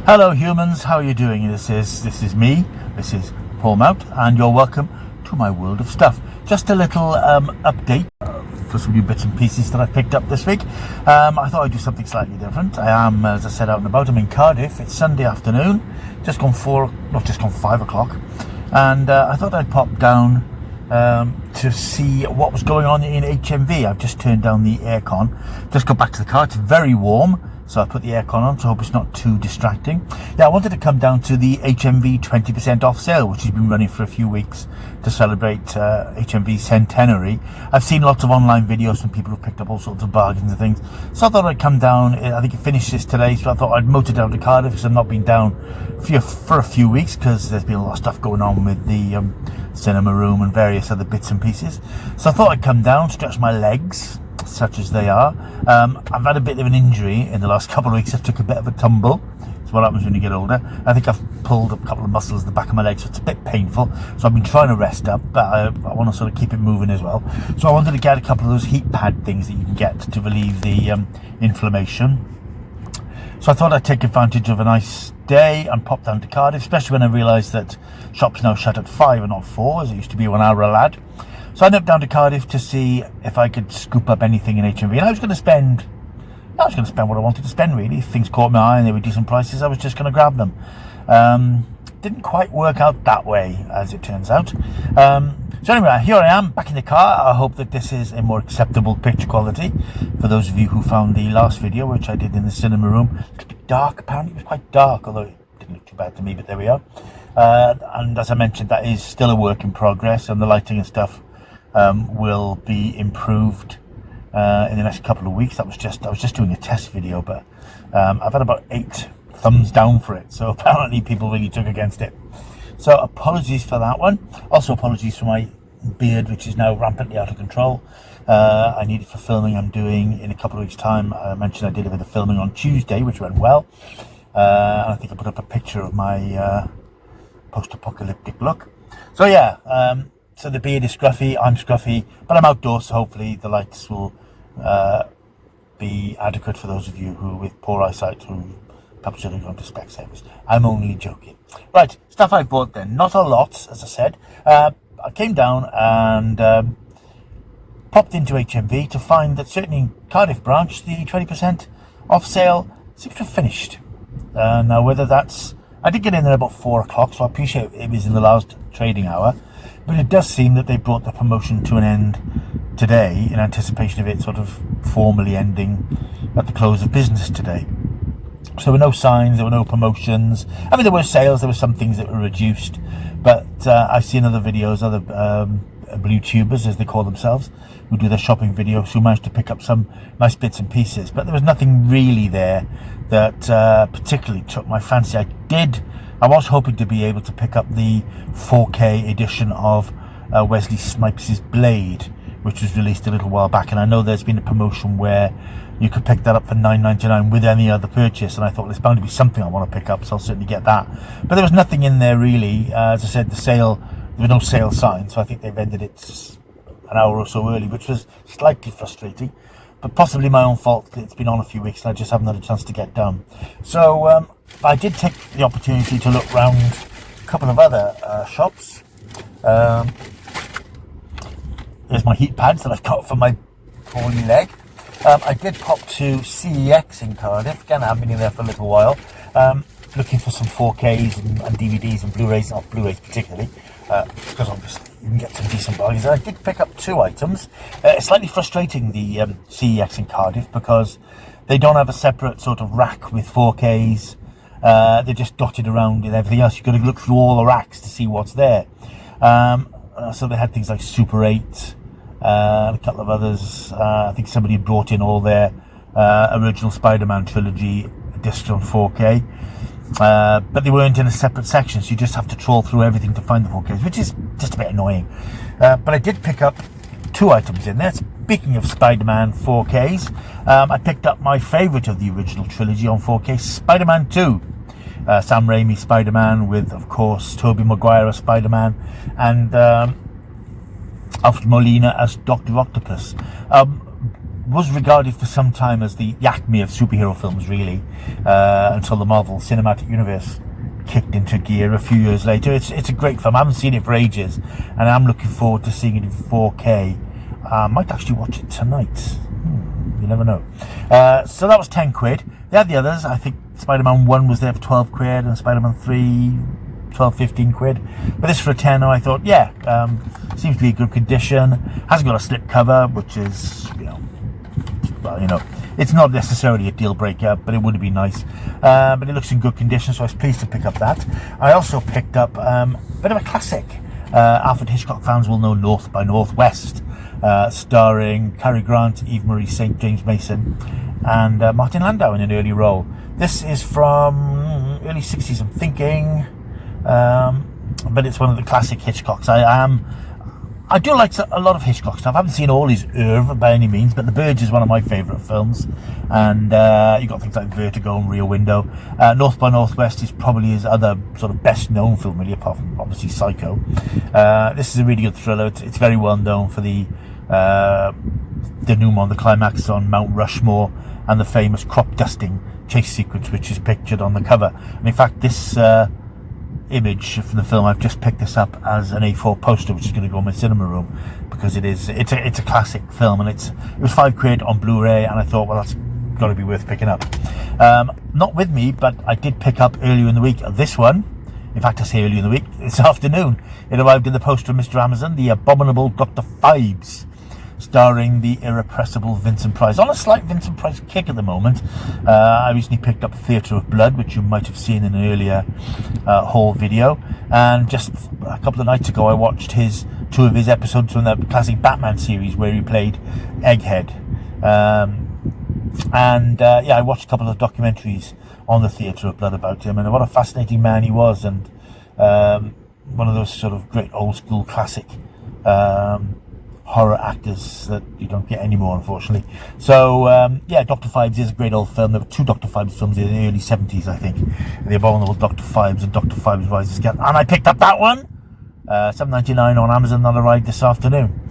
Hello humans, how are you doing? This is me, this is Paul Mount, and you're welcome to my world of stuff. Just a little update for some new bits and pieces that I picked up this week. I thought I'd do something slightly different. I am, as I said, out and about. I'm in Cardiff. It's Sunday afternoon, just gone 5 o'clock, and I thought I'd pop down to see what was going on in HMV. I've just turned down the aircon, just got back to the car. It's very warm, so I put the aircon on, so I hope it's not too distracting. Yeah, I wanted to come down to the HMV 20% off sale, which has been running for a few weeks to celebrate HMV's centenary. I've seen lots of online videos from people who've picked up all sorts of bargains and things, so I thought I'd come down. I think it finishes today, so I thought I'd motor down to Cardiff, because I've not been down for a few weeks, because there's been a lot of stuff going on with the cinema room and various other bits and pieces. So I thought I'd come down, stretch my legs, such as they are. I've had a bit of an injury in the last couple of weeks. I took a bit of a tumble. It's what happens when you get older. I think I've pulled a couple of muscles at the back of my legs, so it's a bit painful. So I've been trying to rest up, but I want to sort of keep it moving as well. So I wanted to get a couple of those heat pad things that you can get to relieve the inflammation. So I thought I'd take advantage of a nice day and pop down to Cardiff, especially when I realised that shops now shut at 5 and not 4, as it used to be when I was a lad. So I ended up down to Cardiff to see if I could scoop up anything in HMV. And I was going to spend what I wanted to spend, really. If things caught my eye and they were decent prices, I was just going to grab them. Didn't quite work out that way, as it turns out. So anyway, here I am, back in the car. I hope that this is a more acceptable picture quality for those of you who found the last video, which I did in the cinema room. It was a bit dark, apparently. It was quite dark, although it didn't look too bad to me, but there we are. And as I mentioned, that is still a work in progress, and the lighting and stuff will be improved in the next couple of weeks. I was just doing a test video, but I've had about 8 thumbs down for it, so apparently people really took against it. So apologies for that one. Also apologies for my beard, which is now rampantly out of control. I need it for filming I'm doing in a couple of weeks' time. I mentioned I did a bit of filming on Tuesday, which went well. And I think I put up a picture of my post-apocalyptic look. So yeah, so the beard is scruffy, I'm scruffy, but I'm outdoors, so hopefully the lights will be adequate for those of you who, with poor eyesight, who perhaps should have gone to Specsavers. I'm only joking. Right, stuff I bought then. Not a lot, as I said. I came down and popped into HMV to find that certainly in Cardiff branch, the 20% off sale seems to have finished. Now, whether that's... I did get in there about 4 o'clock, so I appreciate it was in the last trading hour. But it does seem that they brought the promotion to an end today in anticipation of it sort of formally ending at the close of business today. So there were no signs, there were no promotions. I mean, there were sales, there were some things that were reduced. But I've seen other videos, other blue tubers, as they call themselves, who do their shopping videos, who managed to pick up some nice bits and pieces. But there was nothing really there that particularly took my fancy. I was hoping to be able to pick up the 4K edition of Wesley Snipes' Blade, which was released a little while back, and I know there's been a promotion where you could pick that up for $9.99 with any other purchase, and I thought there's bound to be something I want to pick up, so I'll certainly get that. But there was nothing in there really. As I said, there was no sale sign, so I think they've ended it an hour or so early, which was slightly frustrating, but possibly my own fault. It's been on a few weeks and I just haven't had a chance to get done. So I did take the opportunity to look round a couple of other shops. There's my heat pads that I've got for my poorly leg. I did pop to CEX in Cardiff. Again, I haven't been in there for a little while. Looking for some 4Ks and DVDs and Blu-rays, not Blu-rays particularly, because obviously you can get some decent bargains. I did pick up 2 items. It's slightly frustrating, the CEX in Cardiff, because they don't have a separate sort of rack with 4Ks. They're just dotted around with everything else. You've got to look through all the racks to see what's there. So they had things like Super 8, and a couple of others. I think somebody had brought in all their original Spider-Man trilogy discs on 4K. But they weren't in a separate section, so you just have to trawl through everything to find the 4Ks, which is just a bit annoying. But I did pick up 2 items in there. Speaking of Spider-Man 4Ks, I picked up my favourite of the original trilogy on 4K, Spider-Man 2. Sam Raimi Spider-Man with, of course, Tobey Maguire as Spider-Man and Alfred Molina as Dr. Octopus. was regarded for some time as the acme of superhero films, really, until the Marvel Cinematic Universe kicked into gear a few years later. It's a great film. I haven't seen it for ages, and I'm looking forward to seeing it in 4K. I might actually watch it tonight. You never know. So that was 10 quid. They had the others. I think Spider-Man 1 was there for 12 quid, and Spider-Man 3, 12, 15 quid. But this for a tenner, I thought, yeah, seems to be in good condition. Hasn't got a slip cover, which is, well, it's not necessarily a deal breaker, but it would have been nice. But it looks in good condition, so I was pleased to pick up that. I also picked up a bit of a classic. Alfred Hitchcock fans will know North by Northwest, starring Cary Grant, Eve Marie Saint, James Mason, and Martin Landau in an early role. This is from early 60s, I'm thinking, but it's one of the classic Hitchcocks. I do like a lot of Hitchcock stuff. I haven't seen all his oeuvre by any means, but The Burge is one of my favourite films. And you've got things like Vertigo and Rear Window. North by Northwest is probably his other sort of best-known film, really, apart from, obviously, Psycho. This is a really good thriller. It's very well known for the denouement, the climax on Mount Rushmore, and the famous crop dusting chase sequence, which is pictured on the cover. And in fact, this image from the film, I've just picked this up as an A4 poster, which is going to go in my cinema room, because it's a classic film, and it was 5 quid on Blu-ray, and I thought, well, that's got to be worth picking up. Not with me, but I did pick up earlier in the week this one. In fact, I say earlier in the week, this afternoon. It arrived in the post from Mr. Amazon, The Abominable Dr. Phibes, starring the irrepressible Vincent Price. On a slight Vincent Price kick at the moment. I recently picked up Theatre of Blood, which you might have seen in an earlier haul video. And just a couple of nights ago, I watched 2 of his episodes from the classic Batman series, where he played Egghead. I watched a couple of documentaries on the Theatre of Blood about him, and what a fascinating man he was, and one of those sort of great old school classic horror actors that you don't get anymore, unfortunately. So Dr. Phibes is a great old film. There were 2 Dr. Phibes films in the early 70s, I think, The Abominable Dr. Phibes and Dr. Phibes Rises Again, and I picked up that one, $7.99 on Amazon. That arrived this afternoon.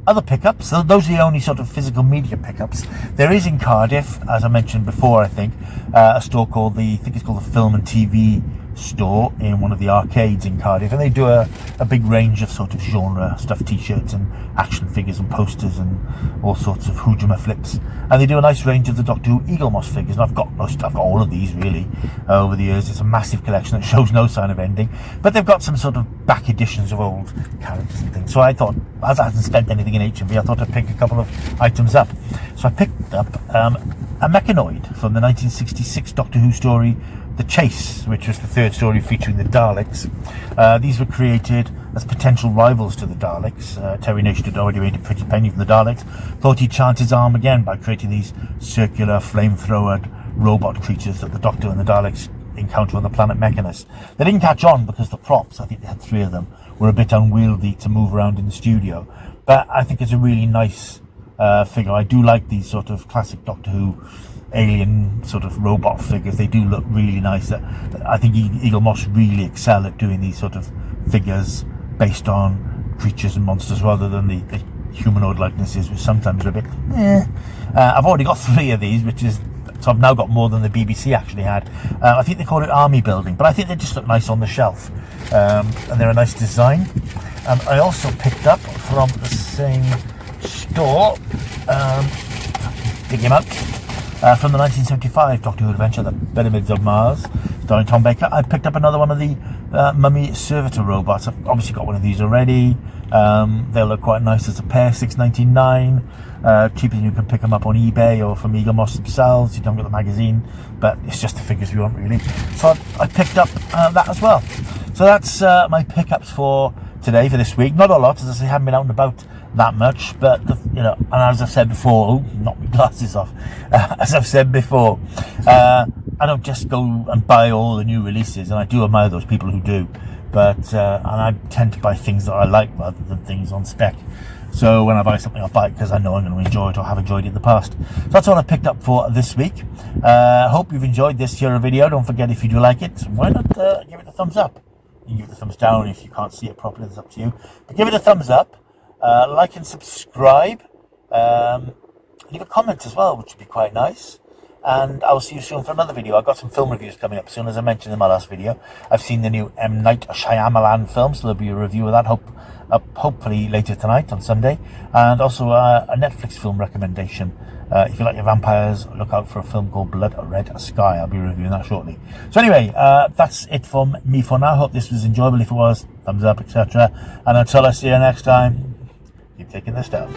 Other pickups, so those are the only sort of physical media pickups. There is in Cardiff, as I mentioned before, I think, a store called the Film and TV store in one of the arcades in Cardiff, and they do a big range of sort of genre stuff, t-shirts and action figures and posters and all sorts of hoojuma flips, and they do a nice range of the Doctor Who Eagle Moss figures, and I've got all of these really over the years. It's a massive collection that shows no sign of ending, but they've got some sort of back editions of old characters and things. So I thought, as I hadn't spent anything in HMV, I thought I'd pick a couple of items up. So I picked up a mechanoid from the 1966 Doctor Who story The Chase, which was the 3rd story featuring the Daleks. These were created as potential rivals to the Daleks. Terry Nation had already made a pretty penny from the Daleks. Thought he'd chance his arm again by creating these circular, flamethrowered robot creatures that the Doctor and the Daleks encounter on the planet Mechanus. They didn't catch on because the props, I think they had 3 of them, were a bit unwieldy to move around in the studio. But I think it's a really nice figure. I do like these sort of classic Doctor Who alien sort of robot figures. They do look really nice. I think Eagle Moss really excel at doing these sort of figures based on creatures and monsters rather than the humanoid likenesses, which sometimes are a bit I've already got 3 of these, so I've now got more than the BBC actually had. I think they call it army building, but I think they just look nice on the shelf, and they're a nice design. I also picked up from the same store, dig him out, from the 1975 Doctor Who adventure, The Pyramids of Mars, starring Tom Baker. I picked up another one of the Mummy Servitor robots. I've obviously got one of these already. They look quite nice as a pair, $6.99. Cheaper than you can pick them up on eBay or from Eagle Moss themselves. You don't get the magazine, but it's just the figures we want, really. So I picked up that as well. So that's my pickups for today, for this week. Not a lot, as I say, haven't been out and about that much, but and as I've said before, knock my glasses off. As I've said before, I don't just go and buy all the new releases, and I do admire those people who do, but and I tend to buy things that I like rather than things on spec. So when I buy something, I'll buy it because I know I'm going to enjoy it or have enjoyed it in the past. So that's all I picked up for this week. Hope you've enjoyed this here video. Don't forget, if you do like it, why not give it a thumbs up? You can give it a thumbs down if you can't see it properly. It's up to you. But give it a thumbs up. Like and subscribe. leave a comment as well, which would be quite nice. And I will see you soon for another video. I've got some film reviews coming up soon, as I mentioned in my last video. I've seen the new M. Night Shyamalan film, so there'll be a review of that hopefully later tonight on Sunday. And also a Netflix film recommendation. If you like your vampires, look out for a film called Blood Red Sky. I'll be reviewing that shortly. So anyway, that's it from me for now. Hope this was enjoyable. If it was, thumbs up, etc. And until I see you next time, keep taking the stuff.